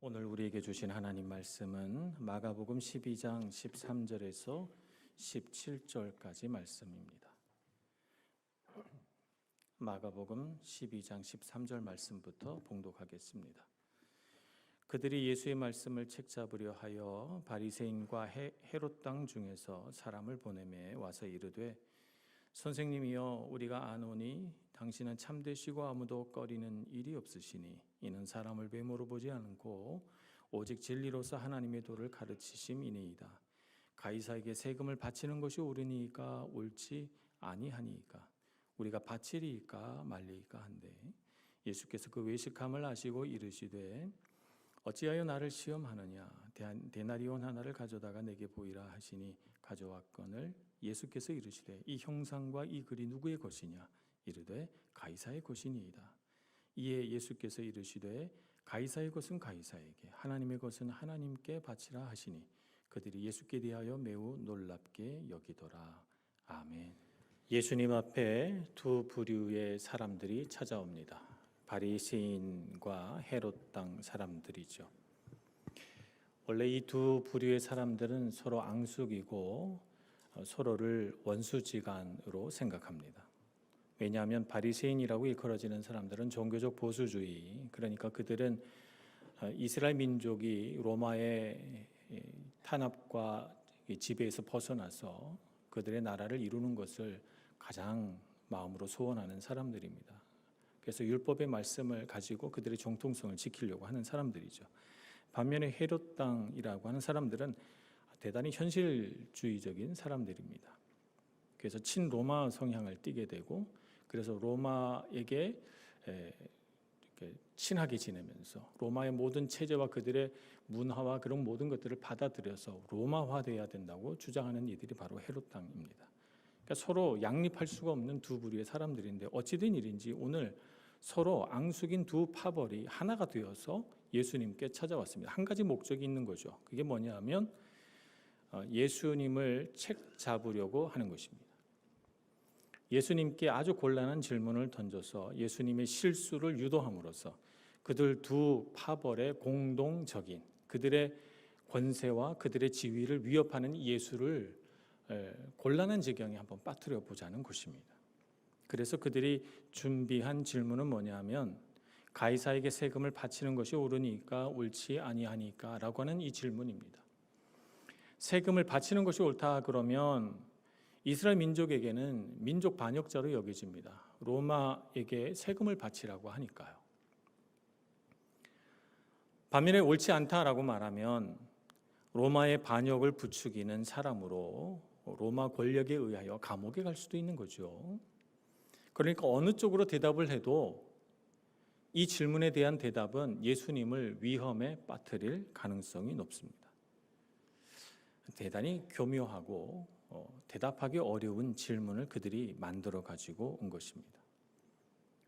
오늘 우리에게 주신 하나님 말씀은 마가복음 12장 13절에서 17절까지 말씀입니다. 마가복음 12장 13절 말씀부터 봉독하겠습니다. 그들이 예수의 말씀을 책잡으려 하여 바리새인과 헤롯 땅 중에서 사람을 보내매 와서 이르되 선생님이여 우리가 아노니 당신은 참되시고 아무도 꺼리는 일이 없으시니 이는 사람을 뱀으로 보지 않고 오직 진리로서 하나님의 도를 가르치심이니이다. 가이사에게 세금을 바치는 것이 옳으니까 옳지 아니하니까 우리가 바치리이까 말리이까 한데 예수께서 그 외식함을 아시고 이르시되 어찌하여 나를 시험하느냐 데나리온 하나를 가져다가 내게 보이라 하시니 가져왔거늘 예수께서 이르시되 이 형상과 이 글이 누구의 것이냐 이르되 가이사의 것이니이다. 이에 예수께서 이르시되 가이사의 것은 가이사에게 하나님의 것은 하나님께 바치라 하시니 그들이 예수께 대하여 매우 놀랍게 여기더라. 아멘. 예수님 앞에 두 부류의 사람들이 찾아옵니다. 바리새인과 헤롯 땅 사람들이죠. 원래 이 두 부류의 사람들은 서로 앙숙이고 서로를 원수지간으로 생각합니다. 왜냐하면 바리새인이라고 일컬어지는 사람들은 종교적 보수주의, 그러니까 그들은 이스라엘 민족이 로마의 탄압과 지배에서 벗어나서 그들의 나라를 이루는 것을 가장 마음으로 소원하는 사람들입니다. 그래서 율법의 말씀을 가지고 그들의 정통성을 지키려고 하는 사람들이죠. 반면에 헤롯 땅이라고 하는 사람들은 대단히 현실주의적인 사람들입니다. 그래서 친로마 성향을 띠게 되고 그래서 로마에게 이렇게 친하게 지내면서 로마의 모든 체제와 그들의 문화와 그런 모든 것들을 받아들여서 로마화돼야 된다고 주장하는 이들이 바로 헤롯 땅입니다. 그러니까 서로 양립할 수가 없는 두 부류의 사람들인데 어찌된 일인지 오늘 서로 앙숙인 두 파벌이 하나가 되어서 예수님께 찾아왔습니다. 한 가지 목적이 있는 거죠. 그게 뭐냐 하면 예수님을 책 잡으려고 하는 것입니다. 예수님께 아주 곤란한 질문을 던져서 예수님의 실수를 유도함으로써 그들 두 파벌의 공동적인 그들의 권세와 그들의 지위를 위협하는 예수를 곤란한 지경에 한번 빠뜨려 보자는 것입니다. 그래서 그들이 준비한 질문은 뭐냐면 가이사에게 세금을 바치는 것이 옳으니까 옳지 아니하니까 라고 하는 이 질문입니다. 세금을 바치는 것이 옳다 그러면 이스라엘 민족에게는 민족 반역자로 여겨집니다. 로마에게 세금을 바치라고 하니까요. 반면에 옳지 않다라고 말하면 로마의 반역을 부추기는 사람으로 로마 권력에 의하여 감옥에 갈 수도 있는 거죠. 그러니까 어느 쪽으로 대답을 해도 이 질문에 대한 대답은 예수님을 위험에 빠뜨릴 가능성이 높습니다. 대단히 교묘하고 대답하기 어려운 질문을 그들이 만들어 가지고 온 것입니다.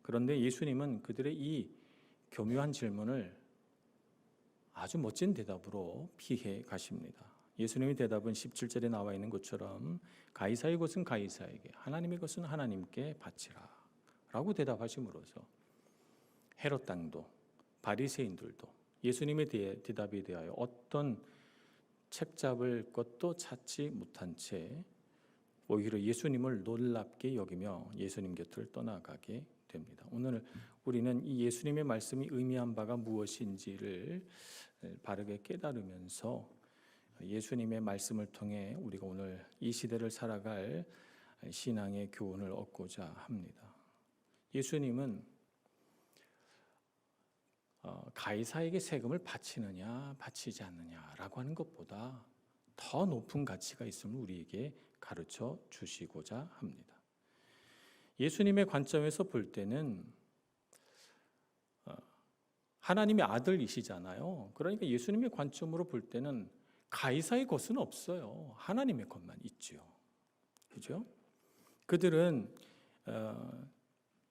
그런데 예수님은 그들의 이 교묘한 질문을 아주 멋진 대답으로 피해 가십니다. 예수님의 대답은 17절에 나와 있는 것처럼 가이사의 것은 가이사에게 하나님의 것은 하나님께 바치라 라고 대답하심으로써 헤롯 땅도 바리새인들도 예수님의 대답에 대하여 어떤 책잡을 것도 찾지 못한 채 오히려 예수님을 놀랍게 여기며 예수님 곁을 떠나가게 됩니다. 오늘 우리는 이 예수님의 말씀이 의미한 바가 무엇인지를 바르게 깨달으면서 예수님의 말씀을 통해 우리가 오늘 이 시대를 살아갈 신앙의 교훈을 얻고자 합니다. 예수님은 가이사에게 세금을 바치느냐 바치지 않느냐라고 하는 것보다 더 높은 가치가 있음을 우리에게 가르쳐 주시고자 합니다. 예수님의 관점에서 볼 때는 하나님의 아들이시잖아요. 그러니까 예수님의 관점으로 볼 때는 가이사의 것은 없어요. 하나님의 것만 있죠. 그죠? 그들은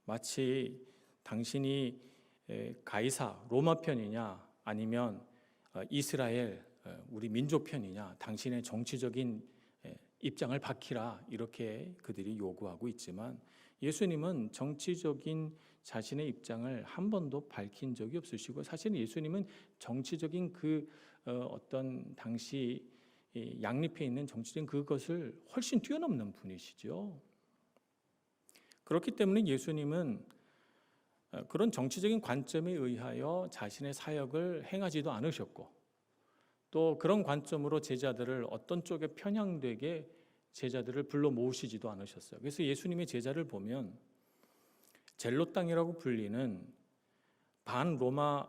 마치 당신이 가이사 로마 편이냐 아니면 이스라엘 우리 민족 편이냐 당신의 정치적인 입장을 밝히라 이렇게 그들이 요구하고 있지만 예수님은 정치적인 자신의 입장을 한 번도 밝힌 적이 없으시고, 사실은 예수님은 정치적인 어떤 당시 양립해 있는 정치적인 그것을 훨씬 뛰어넘는 분이시죠. 그렇기 때문에 예수님은 그런 정치적인 관점에 의하여 자신의 사역을 행하지도 않으셨고, 또 그런 관점으로 제자들을 어떤 쪽에 편향되게 제자들을 불러 모으시지도 않으셨어요. 그래서 예수님의 제자를 보면 젤로 땅이라고 불리는 반로마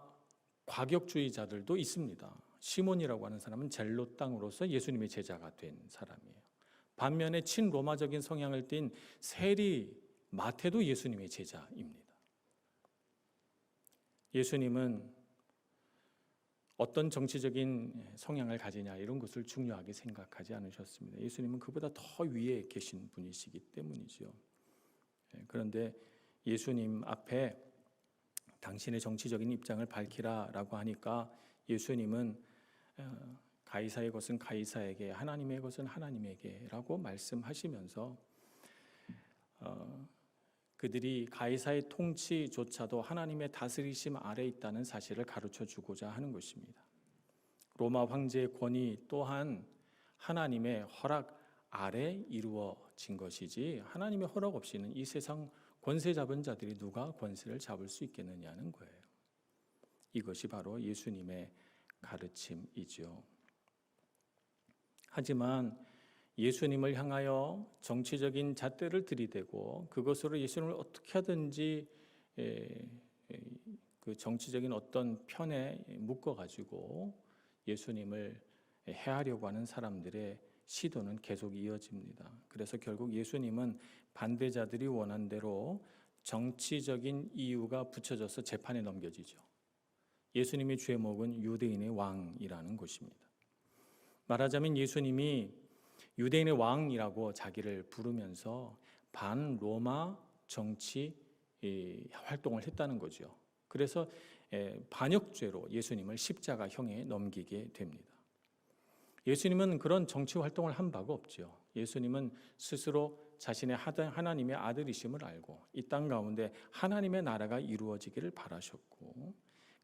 과격주의자들도 있습니다. 시몬이라고 하는 사람은 젤로 땅으로서 예수님의 제자가 된 사람이에요. 반면에 친로마적인 성향을 띤 세리 마태도 예수님의 제자입니다. 예수님은 어떤 정치적인 성향을 가지냐 이런 것을 중요하게 생각하지 않으셨습니다. 예수님은 그보다 더 위에 계신 분이시기 때문이죠. 그런데 예수님 앞에 당신의 정치적인 입장을 밝히라라고 하니까 예수님은 가이사의 것은 가이사에게, 하나님의 것은 하나님에게라고 말씀하시면서 그들이 가이사의 통치조차도 하나님의 다스리심 아래 있다는 사실을 가르쳐 주고자 하는 것입니다. 로마 황제의 권위 또한 하나님의 허락 아래 이루어진 것이지, 하나님의 허락 없이는 이 세상 권세 잡은 자들이 누가 권세를 잡을 수 있겠느냐는 거예요. 이것이 바로 예수님의 가르침이죠. 하지만 예수님을 향하여 정치적인 잣대를 들이대고 그것으로 예수님을 어떻게 하든지 그 정치적인 어떤 편에 묶어가지고 예수님을 해하려고 하는 사람들의 시도는 계속 이어집니다. 그래서 결국 예수님은 반대자들이 원한 대로 정치적인 이유가 붙여져서 재판에 넘겨지죠. 예수님의 죄목은 유대인의 왕이라는 것입니다. 말하자면 예수님이 유대인의 왕이라고 자기를 부르면서 반로마 정치 활동을 했다는 거죠. 그래서 반역죄로 예수님을 십자가형에 넘기게 됩니다. 예수님은 그런 정치 활동을 한 바가 없죠. 예수님은 스스로 자신의 하나님의 아들이심을 알고 이 땅 가운데 하나님의 나라가 이루어지기를 바라셨고,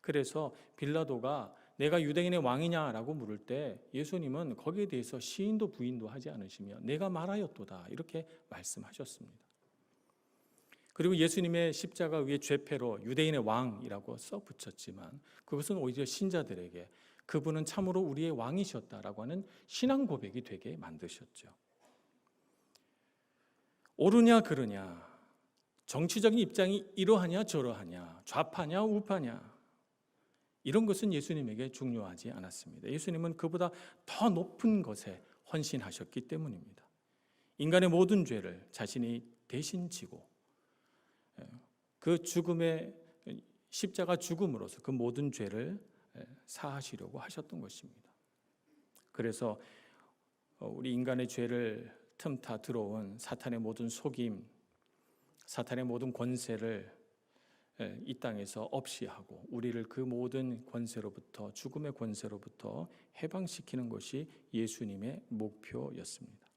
그래서 빌라도가 내가 유대인의 왕이냐라고 물을 때 예수님은 거기에 대해서 시인도 부인도 하지 않으시며 내가 말하였도다 이렇게 말씀하셨습니다. 그리고 예수님의 십자가 위에 죄패로 유대인의 왕이라고 써 붙였지만 그것은 오히려 신자들에게 그분은 참으로 우리의 왕이셨다라고 하는 신앙 고백이 되게 만드셨죠. 옳으냐 그르냐, 정치적인 입장이 이러하냐 저러하냐, 좌파냐 우파냐, 이런 것은 예수님에게 중요하지 않았습니다. 예수님은 그보다 더 높은 것에 헌신하셨기 때문입니다. 인간의 모든 죄를 자신이 대신 지고 그 죽음의 십자가 죽음으로써 그 모든 죄를 사하시려고 하셨던 것입니다. 그래서 우리 인간의 죄를 틈타 들어온 사탄의 모든 속임, 사탄의 모든 권세를 이 땅에서 없이 하고 우리를 그 모든 권세로부터, 죽음의 권세로부터 해방시키는 것이 예수님의 목표였습니다.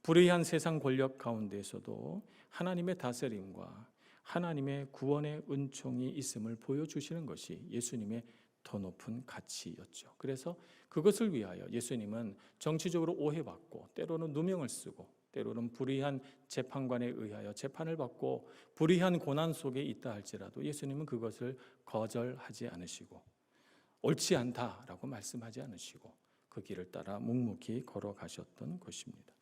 불의한 세상 권력 가운데서도 하나님의 다스림과 하나님의 구원의 은총이 있음을 보여주시는 것이 예수님의 더 높은 가치였죠. 그래서 그것을 위하여 예수님은 정치적으로 오해받고 때로는 누명을 쓰고 때로는 불의한 재판관에 의하여 재판을 받고 불의한 고난 속에 있다 할지라도 예수님은 그것을 거절하지 않으시고 옳지 않다라고 말씀하지 않으시고 그 길을 따라 묵묵히 걸어가셨던 것입니다.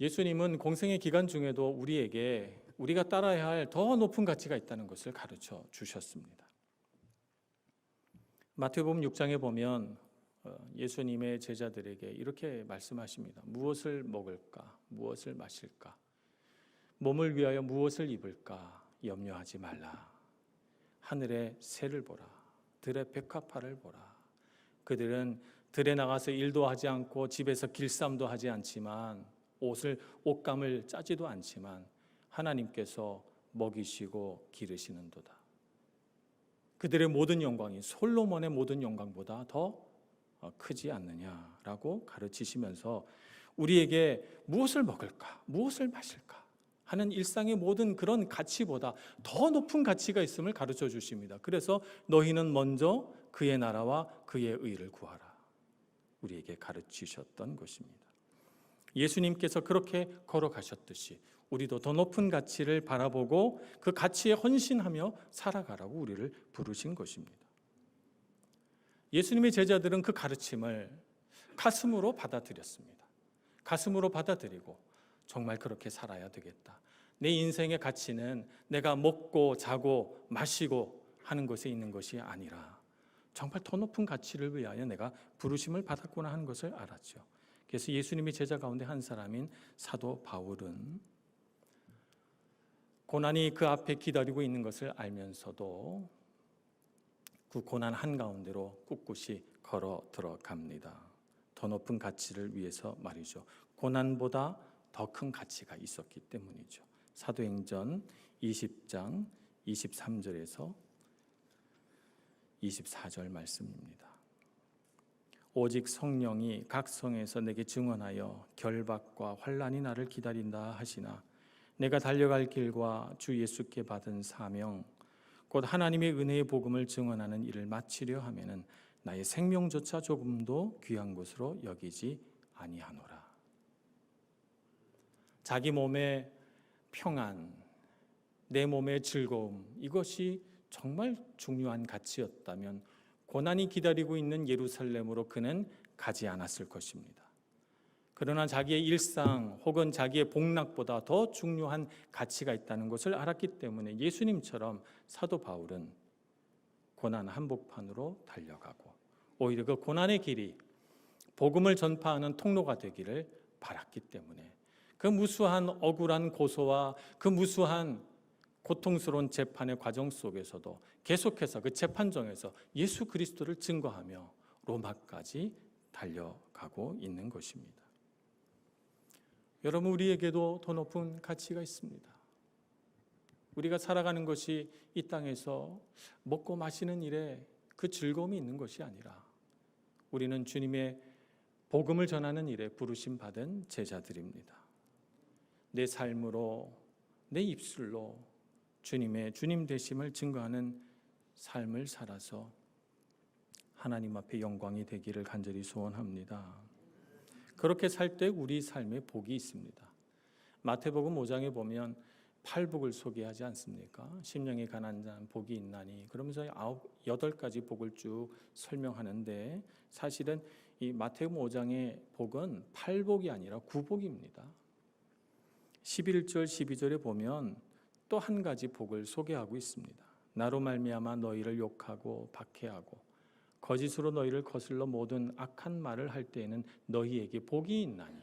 예수님은 공생의 기간 중에도 우리에게 우리가 따라야 할 더 높은 가치가 있다는 것을 가르쳐 주셨습니다. 마태복음 6장에 보면 예수님의 제자들에게 이렇게 말씀하십니다. 무엇을 먹을까? 무엇을 마실까? 몸을 위하여 무엇을 입을까? 염려하지 말라. 하늘의 새를 보라. 들의 백합화를 보라. 그들은 들에 나가서 일도 하지 않고 집에서 길쌈도 하지 않지만 옷감을 짜지도 않지만 하나님께서 먹이시고 기르시는도다. 그들의 모든 영광이 솔로몬의 모든 영광보다 더 크지 않느냐라고 가르치시면서 우리에게 무엇을 먹을까, 무엇을 마실까 하는 일상의 모든 그런 가치보다 더 높은 가치가 있음을 가르쳐 주십니다. 그래서 너희는 먼저 그의 나라와 그의 의를 구하라, 우리에게 가르치셨던 것입니다. 예수님께서 그렇게 걸어가셨듯이 우리도 더 높은 가치를 바라보고 그 가치에 헌신하며 살아가라고 우리를 부르신 것입니다. 예수님의 제자들은 그 가르침을 가슴으로 받아들였습니다. 가슴으로 받아들이고 정말 그렇게 살아야 되겠다. 내 인생의 가치는 내가 먹고 자고 마시고 하는 것에 있는 것이 아니라 정말 더 높은 가치를 위하여 내가 부르심을 받았구나 하는 것을 알았죠. 그래서 예수님의 제자 가운데 한 사람인 사도 바울은 고난이 그 앞에 기다리고 있는 것을 알면서도 그 고난 한가운데로 꿋꿋이 걸어 들어갑니다. 더 높은 가치를 위해서 말이죠. 고난보다 더 큰 가치가 있었기 때문이죠. 사도행전 20장 23절에서 24절 말씀입니다. 오직 성령이 각 성에서 내게 증언하여 결박과 환난이 나를 기다린다 하시나 내가 달려갈 길과 주 예수께 받은 사명 곧 하나님의 은혜의 복음을 증언하는 일을 마치려 하면은 나의 생명조차 조금도 귀한 것으로 여기지 아니하노라. 자기 몸의 평안, 내 몸의 즐거움, 이것이 정말 중요한 가치였다면 고난이 기다리고 있는 예루살렘으로 그는 가지 않았을 것입니다. 그러나 자기의 일상 혹은 자기의 복락보다 더 중요한 가치가 있다는 것을 알았기 때문에 예수님처럼 사도 바울은 고난 한복판으로 달려가고 오히려 그 고난의 길이 복음을 전파하는 통로가 되기를 바랐기 때문에 그 무수한 억울한 고소와 그 무수한 고통스러운 재판의 과정 속에서도 계속해서 그 재판정에서 예수 그리스도를 증거하며 로마까지 달려가고 있는 것입니다. 여러분, 우리에게도 더 높은 가치가 있습니다. 우리가 살아가는 것이 이 땅에서 먹고 마시는 일에 그 즐거움이 있는 것이 아니라 우리는 주님의 복음을 전하는 일에 부르심 받은 제자들입니다. 내 삶으로, 내 입술로 주님의 주님 되심을 증거하는 삶을 살아서 하나님 앞에 영광이 되기를 간절히 소원합니다. 그렇게 살 때 우리 삶에 복이 있습니다. 마태복음 5장에 보면 팔복을 소개하지 않습니까? 심령이 가난한 자는 복이 있나니 그러면서 8가지 복을 쭉 설명하는데 사실은 이 마태복음 5장의 복은 8복이 아니라 9복입니다. 11절 12절에 보면 또 한 가지 복을 소개하고 있습니다. 나로 말미암아 너희를 욕하고 박해하고 거짓으로 너희를 거슬러 모든 악한 말을 할 때에는 너희에게 복이 있나니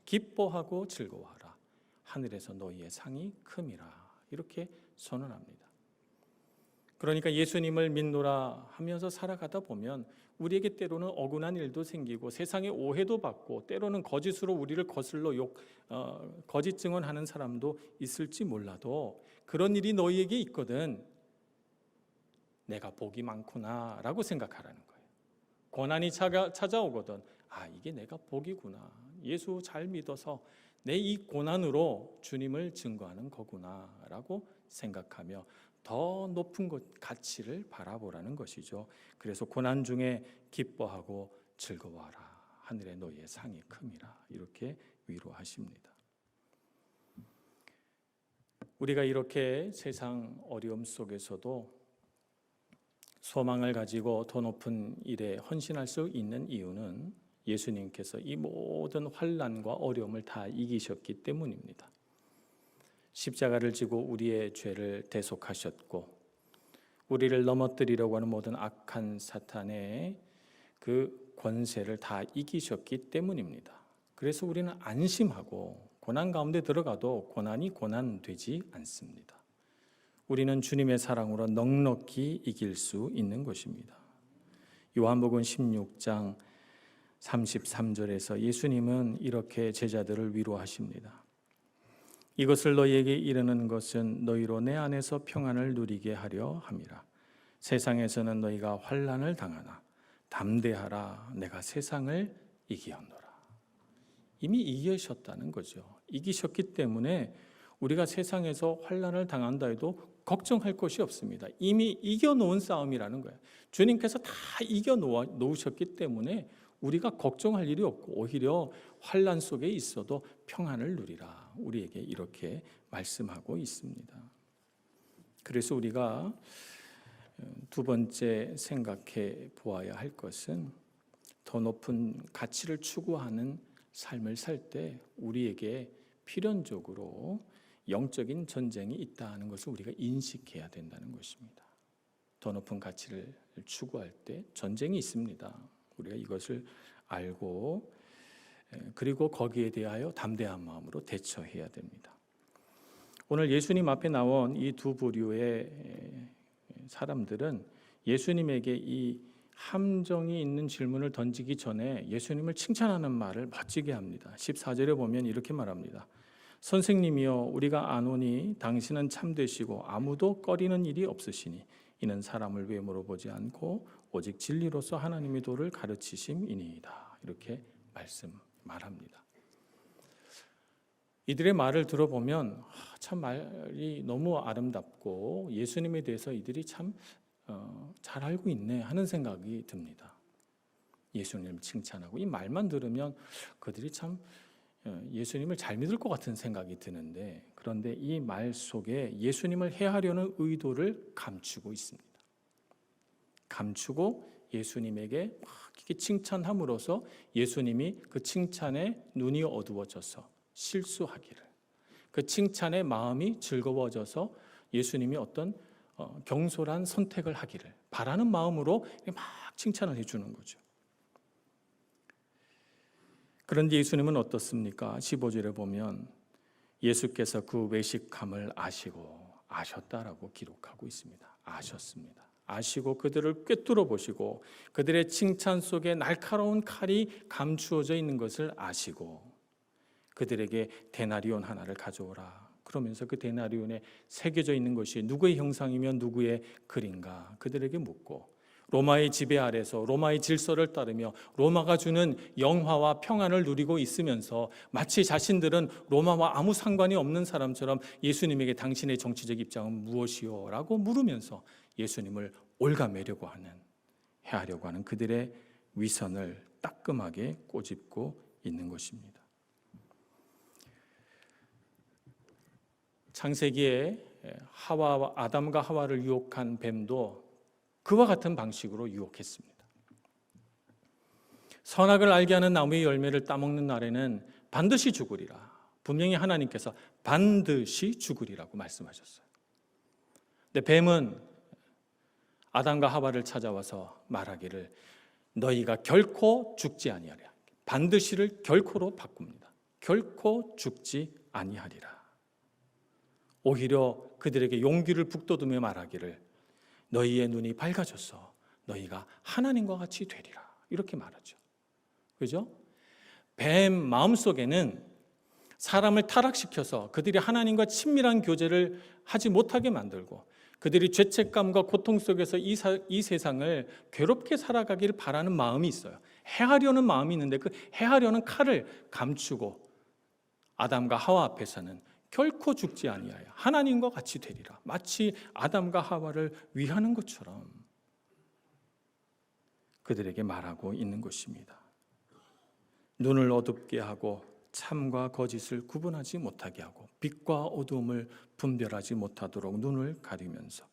기뻐하고 즐거워하라. 하늘에서 너희의 상이 큼이라. 이렇게 선언합니다. 그러니까 예수님을 믿노라 하면서 살아가다 보면 우리에게 때로는 억울한 일도 생기고 세상의 오해도 받고 때로는 거짓으로 우리를 거슬러 거짓 증언하는 사람도 있을지 몰라도 그런 일이 너희에게 있거든 내가 복이 많구나 라고 생각하라는 거예요. 고난이 찾아오거든 이게 내가 복이구나. 예수 잘 믿어서 내 이 고난으로 주님을 증거하는 거구나 라고 생각하며 더 높은 가치를 바라보라는 것이죠. 그래서 고난 중에 기뻐하고 즐거워하라. 하늘에 너희의 상이 큼이라. 이렇게 위로하십니다. 우리가 이렇게 세상 어려움 속에서도 소망을 가지고 더 높은 일에 헌신할 수 있는 이유는 예수님께서 이 모든 환난과 어려움을 다 이기셨기 때문입니다. 십자가를 지고 우리의 죄를 대속하셨고 우리를 넘어뜨리려고 하는 모든 악한 사탄의 그 권세를 다 이기셨기 때문입니다. 그래서 우리는 안심하고 고난 가운데 들어가도 고난이 고난되지 않습니다. 우리는 주님의 사랑으로 넉넉히 이길 수 있는 것입니다. 요한복음 16장 33절에서 예수님은 이렇게 제자들을 위로하십니다. 이것을 너희에게 이르는 것은 너희로 내 안에서 평안을 누리게 하려 함이라. 세상에서는 너희가 환난을 당하나 담대하라. 내가 세상을 이기었노라. 이미 이기셨다는 거죠. 이기셨기 때문에 우리가 세상에서 환난을 당한다 해도 걱정할 것이 없습니다. 이미 이겨놓은 싸움이라는 거예요. 주님께서 다 이겨놓으셨기 때문에 우리가 걱정할 일이 없고 오히려 환난 속에 있어도 평안을 누리라. 우리에게 이렇게 말씀하고 있습니다. 그래서 우리가 두 번째 생각해 보아야 할 것은 더 높은 가치를 추구하는 삶을 살 때 우리에게 필연적으로 영적인 전쟁이 있다는 것을 우리가 인식해야 된다는 것입니다. 더 높은 가치를 추구할 때 전쟁이 있습니다. 우리가 이것을 알고 그리고 거기에 대하여 담대한 마음으로 대처해야 됩니다. 오늘 예수님 앞에 나온 이 두 부류의 사람들은 예수님에게 이 함정이 있는 질문을 던지기 전에 예수님을 칭찬하는 말을 멋지게 합니다. 14절에 보면 이렇게 말합니다. 선생님이여 우리가 아노니 당신은 참되시고 아무도 꺼리는 일이 없으시니 이는 사람을 외모로 보지 않고 오직 진리로서 하나님의 도를 가르치심이니이다. 이렇게 말합니다. 이들의 말을 들어보면 참 말이 너무 아름답고 예수님에 대해서 이들이 참 잘 알고 있네 하는 생각이 듭니다. 예수님을 칭찬하고 이 말만 들으면 그들이 참 예수님을 잘 믿을 것 같은 생각이 드는데 그런데 이 말 속에 예수님을 해하려는 의도를 감추고 있습니다. 감추고 예수님에게 막 이렇게 칭찬함으로써 예수님이 그 칭찬에 눈이 어두워져서 실수하기를 그 칭찬에 마음이 즐거워져서 예수님이 어떤 경솔한 선택을 하기를 바라는 마음으로 막 칭찬을 해주는 거죠. 그런데 예수님은 어떻습니까? 15절에 보면 예수께서 그 외식함을 아셨다라고 기록하고 있습니다. 아셨습니다. 아시고 그들을 꿰뚫어 보시고 그들의 칭찬 속에 날카로운 칼이 감추어져 있는 것을 아시고 그들에게 데나리온 하나를 가져오라. 그러면서 그 데나리온에 새겨져 있는 것이 누구의 형상이며 누구의 글인가 그들에게 묻고 로마의 지배 아래서 로마의 질서를 따르며 로마가 주는 영화와 평안을 누리고 있으면서 마치 자신들은 로마와 아무 상관이 없는 사람처럼 예수님에게 당신의 정치적 입장은 무엇이요? 라고 물으면서 예수님을 올가매려고 하는 해하려고 하는 그들의 위선을 따끔하게 꼬집고 있는 것입니다. 창세기에 아담과 하와를 유혹한 뱀도 그와 같은 방식으로 유혹했습니다. 선악을 알게 하는 나무의 열매를 따먹는 날에는 반드시 죽으리라. 분명히 하나님께서 반드시 죽으리라고 말씀하셨어요. 근데 뱀은 아담과 하와를 찾아와서 말하기를 너희가 결코 죽지 아니하리라. 반드시를 결코로 바꿉니다. 결코 죽지 아니하리라. 오히려 그들에게 용기를 북돋우며 말하기를 너희의 눈이 밝아져서 너희가 하나님과 같이 되리라. 이렇게 말하죠. 그죠? 뱀 마음속에는 사람을 타락시켜서 그들이 하나님과 친밀한 교제를 하지 못하게 만들고 그들이 죄책감과 고통 속에서 이 세상을 괴롭게 살아가기를 바라는 마음이 있어요. 해하려는 마음이 있는데 그 해하려는 칼을 감추고 아담과 하와 앞에서는 결코 죽지 아니하여 하나님과 같이 되리라. 마치 아담과 하와를 위하는 것처럼 그들에게 말하고 있는 것입니다. 눈을 어둡게 하고 참과 거짓을 구분하지 못하게 하고 빛과 어두움을 분별하지 못하도록 눈을 가리면서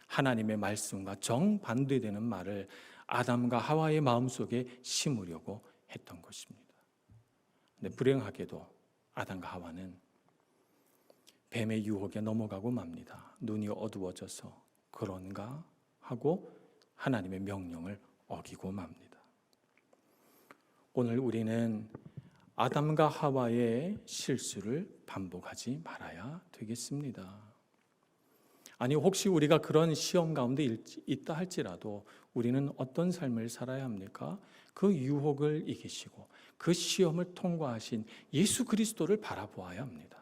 하나님의 말씀과 정반대되는 말을 아담과 하와의 마음속에 심으려고 했던 것입니다. 근데 불행하게도 아담과 하와는 뱀의 유혹에 넘어가고 맙니다. 눈이 어두워져서 그런가 하고 하나님의 명령을 어기고 맙니다. 오늘 우리는 아담과 하와의 실수를 반복하지 말아야 되겠습니다. 아니 혹시 우리가 그런 시험 가운데 있다 할지라도 우리는 어떤 삶을 살아야 합니까? 그 유혹을 이기시고 그 시험을 통과하신 예수 그리스도를 바라보아야 합니다.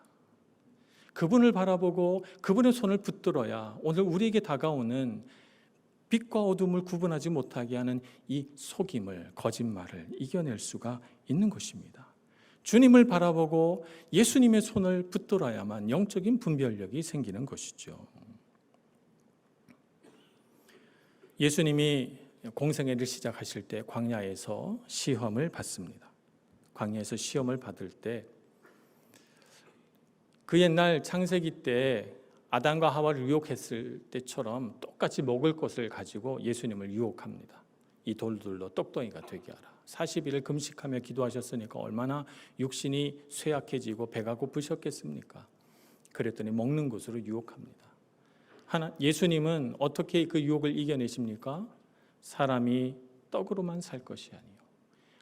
그분을 바라보고 그분의 손을 붙들어야 오늘 우리에게 다가오는 빛과 어둠을 구분하지 못하게 하는 이 속임을, 거짓말을 이겨낼 수가 있는 것입니다. 주님을 바라보고 예수님의 손을 붙들어야만 영적인 분별력이 생기는 것이죠. 예수님이 공생애를 시작하실 때 광야에서 시험을 받습니다. 광야에서 시험을 받을 때 그 옛날 창세기 때 아담과 하와를 유혹했을 때처럼 똑같이 먹을 것을 가지고 예수님을 유혹합니다. 이 돌들로 떡덩이가 되게 하라. 40일을 금식하며 기도하셨으니까 얼마나 육신이 쇠약해지고 배가 고프셨겠습니까? 그랬더니 먹는 것으로 유혹합니다. 예수님은 어떻게 그 유혹을 이겨내십니까? 사람이 떡으로만 살 것이 아니요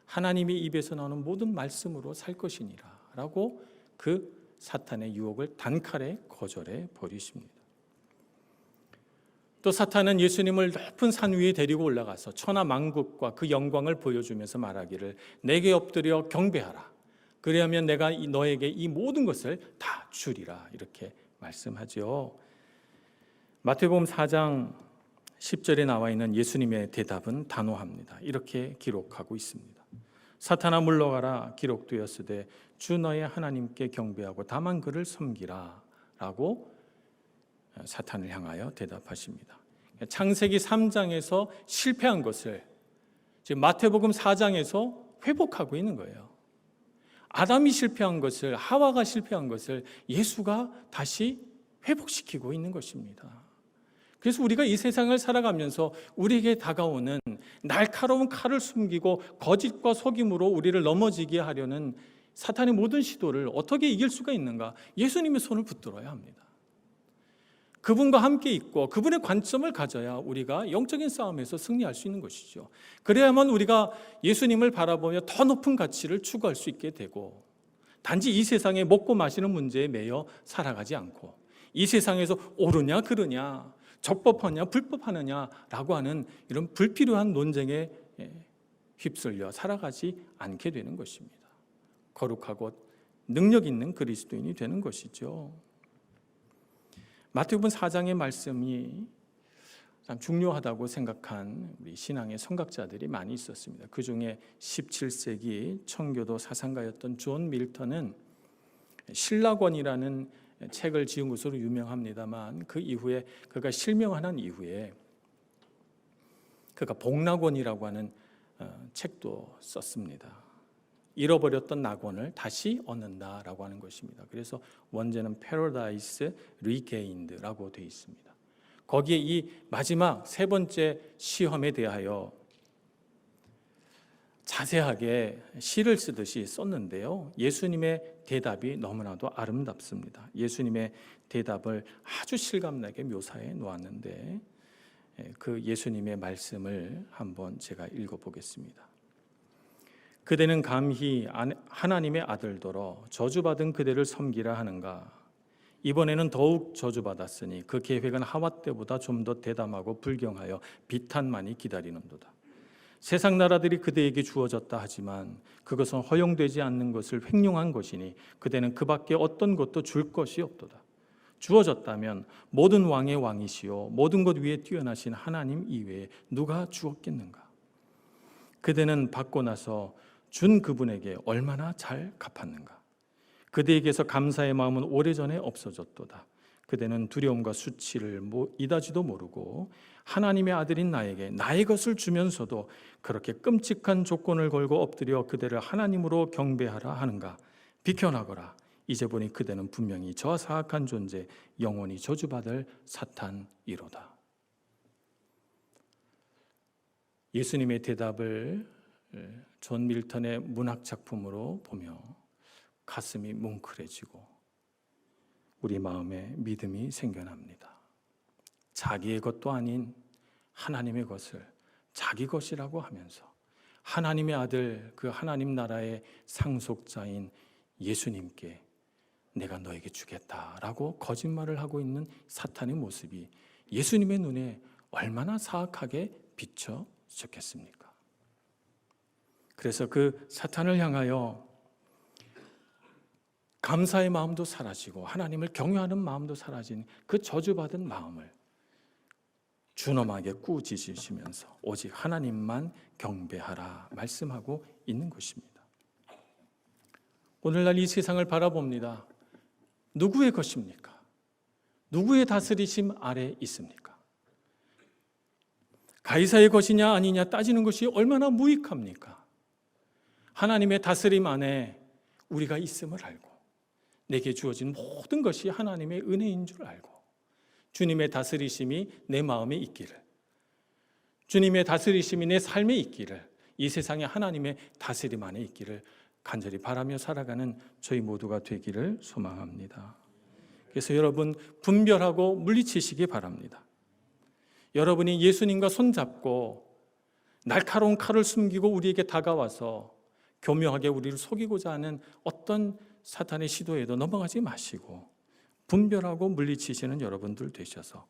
하나님의 입에서 나오는 모든 말씀으로 살 것이니라 라고 그 사탄의 유혹을 단칼에 거절해 버리십니다. 또 사탄은 예수님을 높은 산 위에 데리고 올라가서 천하 만국과 그 영광을 보여주면서 말하기를 내게 엎드려 경배하라. 그리하면 내가 너에게 이 모든 것을 다 주리라 이렇게 말씀하죠. 마태복음 4장 10절에 나와 있는 예수님의 대답은 단호합니다. 이렇게 기록하고 있습니다. 사탄아 물러가라 기록되었으되 주 너의 하나님께 경배하고 다만 그를 섬기라 라고 사탄을 향하여 대답하십니다. 창세기 3장에서 실패한 것을 지금 마태복음 4장에서 회복하고 있는 거예요. 아담이 실패한 것을, 하와가 실패한 것을 예수가 다시 회복시키고 있는 것입니다. 그래서 우리가 이 세상을 살아가면서 우리에게 다가오는 날카로운 칼을 숨기고 거짓과 속임으로 우리를 넘어지게 하려는 사탄의 모든 시도를 어떻게 이길 수가 있는가? 예수님의 손을 붙들어야 합니다. 그분과 함께 있고 그분의 관점을 가져야 우리가 영적인 싸움에서 승리할 수 있는 것이죠. 그래야만 우리가 예수님을 바라보며 더 높은 가치를 추구할 수 있게 되고 단지 이 세상에 먹고 마시는 문제에 매여 살아가지 않고 이 세상에서 옳으냐 그르냐 적법하냐 불법하느냐라고 하는 이런 불필요한 논쟁에 휩쓸려 살아가지 않게 되는 것입니다. 거룩하고 능력 있는 그리스도인이 되는 것이죠. 마태복음 4장의 말씀이 참 중요하다고 생각한 우리 신앙의 선각자들이 많이 있었습니다. 그 중에 17세기 청교도 사상가였던 존 밀턴은 신라권이라는 책을 지은 것으로 유명합니다만 그 이후에 그가 실명한 이후에 그가 복락원이라고 하는 책도 썼습니다. 잃어버렸던 낙원을 다시 얻는다라고 하는 것입니다. 그래서 원제는 Paradise Regained라고 되어 있습니다. 거기에 이 마지막 세 번째 시험에 대하여 자세하게 시를 쓰듯이 썼는데요. 예수님의 대답이 너무나도 아름답습니다. 예수님의 대답을 아주 실감나게 묘사해 놓았는데 그 예수님의 말씀을 한번 제가 읽어보겠습니다. 그대는 감히 하나님의 아들더러 저주받은 그대를 섬기라 하는가? 이번에는 더욱 저주받았으니 그 계획은 하와 때보다 좀 더 대담하고 불경하여 비탄만이 기다리는도다. 세상 나라들이 그대에게 주어졌다 하지만 그것은 허용되지 않는 것을 횡령한 것이니 그대는 그 밖에 어떤 것도 줄 것이 없도다. 주어졌다면 모든 왕의 왕이시요 모든 것 위에 뛰어나신 하나님 이외에 누가 주었겠는가? 그대는 받고 나서 준 그분에게 얼마나 잘 갚았는가? 그대에게서 감사의 마음은 오래전에 없어졌도다. 그대는 두려움과 수치를 이다지도 모르고 하나님의 아들인 나에게 나의 것을 주면서도 그렇게 끔찍한 조건을 걸고 엎드려 그대를 하나님으로 경배하라 하는가? 비켜나거라. 이제 보니 그대는 분명히 저와 사악한 존재, 영원히 저주받을 사탄이로다. 예수님의 대답을 존 밀턴의 문학 작품으로 보며 가슴이 뭉클해지고 우리 마음에 믿음이 생겨납니다. 자기의 것도 아닌 하나님의 것을 자기 것이라고 하면서 하나님의 아들, 그 하나님 나라의 상속자인 예수님께 내가 너에게 주겠다라고 거짓말을 하고 있는 사탄의 모습이 예수님의 눈에 얼마나 사악하게 비춰졌겠습니까? 그래서 그 사탄을 향하여 감사의 마음도 사라지고 하나님을 경외하는 마음도 사라진 그 저주받은 마음을 준엄하게 꾸짖으시면서 오직 하나님만 경배하라 말씀하고 있는 것입니다. 오늘날 이 세상을 바라봅니다. 누구의 것입니까? 누구의 다스리심 아래 있습니까? 가이사의 것이냐 아니냐 따지는 것이 얼마나 무익합니까? 하나님의 다스림 안에 우리가 있음을 알고 내게 주어진 모든 것이 하나님의 은혜인 줄 알고 주님의 다스리심이 내 마음에 있기를, 주님의 다스리심이 내 삶에 있기를, 이 세상에 하나님의 다스림 안에 있기를 간절히 바라며 살아가는 저희 모두가 되기를 소망합니다. 그래서 여러분 분별하고 물리치시기 바랍니다. 여러분이 예수님과 손잡고 날카로운 칼을 숨기고 우리에게 다가와서 교묘하게 우리를 속이고자 하는 어떤 사탄의 시도에도 넘어가지 마시고 분별하고 물리치시는 여러분들 되셔서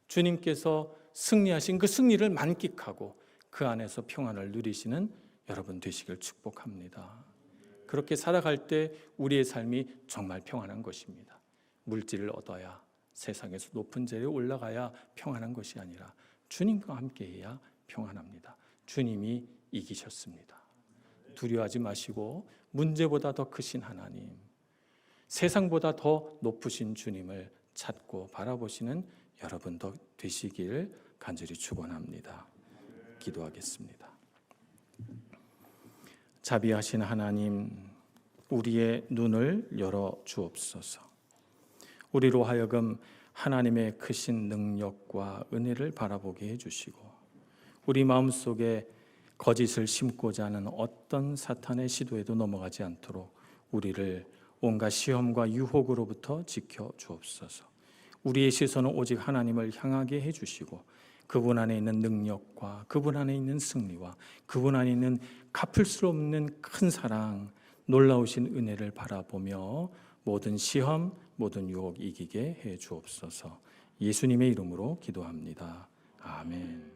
주님께서 승리하신 그 승리를 만끽하고 그 안에서 평안을 누리시는 여러분 되시길 축복합니다. 그렇게 살아갈 때 우리의 삶이 정말 평안한 것입니다. 물질을 얻어야, 세상에서 높은 자리에 올라가야 평안한 것이 아니라 주님과 함께해야 평안합니다. 주님이 이기셨습니다. 두려워하지 마시고 문제보다 더 크신 하나님, 세상보다 더 높으신 주님을 찾고 바라보시는 여러분 더 되시길 간절히 축원합니다. 기도하겠습니다. 자비하신 하나님, 우리의 눈을 열어 주옵소서. 우리로 하여금 하나님의 크신 능력과 은혜를 바라보게 해주시고 우리 마음속에 거짓을 심고자 하는 어떤 사탄의 시도에도 넘어가지 않도록 우리를 온갖 시험과 유혹으로부터 지켜 주옵소서. 우리의 시선은 오직 하나님을 향하게 해주시고 그분 안에 있는 능력과 그분 안에 있는 승리와 그분 안에 있는 갚을 수 없는 큰 사랑, 놀라우신 은혜를 바라보며 모든 시험, 모든 유혹 이기게 해 주옵소서. 예수님의 이름으로 기도합니다. 아멘.